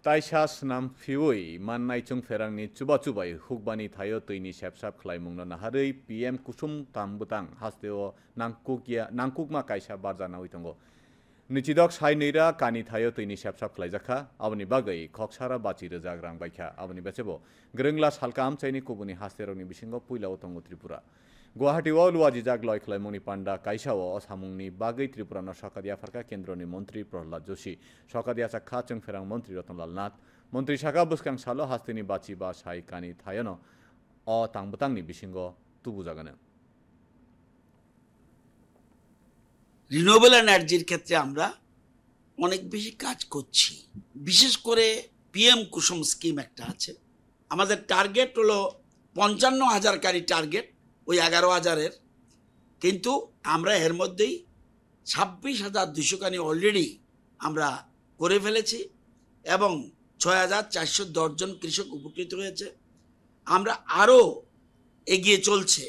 Taisas nam fiui man naicung ferang ni cuba-cubai hukbani thayo tuini sep-sap khlaimungno naharui PM kusum tambutang hasteo nangkukma kaisa barjana uitongo. Nichidok sai neira kani thayo tuini sep-sap khlaijaka aboni bagai khoksara bachi rejagrang baikha aboni bechebo grengla salkam chaini kubuni hasteroni bisingo puila utongo Tripura. Guwahati o luwajijak loi khlaimungni panda kaisa o samungni bagai Tripura no Sakadia Farka Kendroni Montri Prahlad Joshi Sakadia Sakha Chungferang Montri Ratonlal Nath Montri Saka Buskang Salo Hastini Bachi ba Sai Kani Thayono o Tangbutangni bisingo tubujagana renewable এনার্জির ক্ষেত্রে আমরা অনেক বেশি কাজ করছি। বিশেষ করে PM কুসুম scheme একটা আছে। আমাদের টার্গেট হলো ৫৫,০০০ কারি টার্গেট, ওই ১১,০০০-এর, কিন্তু আমরা এর মধ্যেই ২৬,২০০ কানি অলরেডি আমরা করে ফেলেছি এবং ৬,৪১০ জন কৃষক উপকৃত হয়েছে। আমরা আরও এগিয়ে চলছে,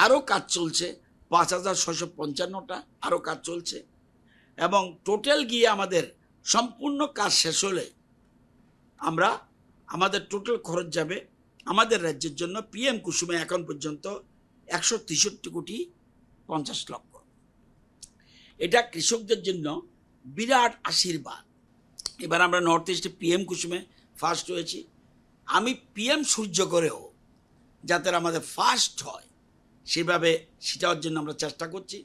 আরও কাজ চলছে, ৫,৬৫৫টা আরও কাজ চলছে এবং টোটাল গিয়ে আমাদের সম্পূর্ণ কাজ শেষ হলে আমরা আমাদের টোটাল খরচ যাবে আমাদের রাজ্যের জন্য পিএম কুসুমে এখন পর্যন্ত ১৬৩,৫০,০০,০০০। এটা কৃষকদের জন্য বিরাট আশীর্বাদ। এবার আমরা নর্থ ইস্টে পিএম কুসুমে ফার্স্ট হয়েছি। আমি পিএম সূর্য করেও যাতে আমাদের ফার্স্ট হয় সেভাবে সেটার জন্য আমরা চেষ্টা করছি।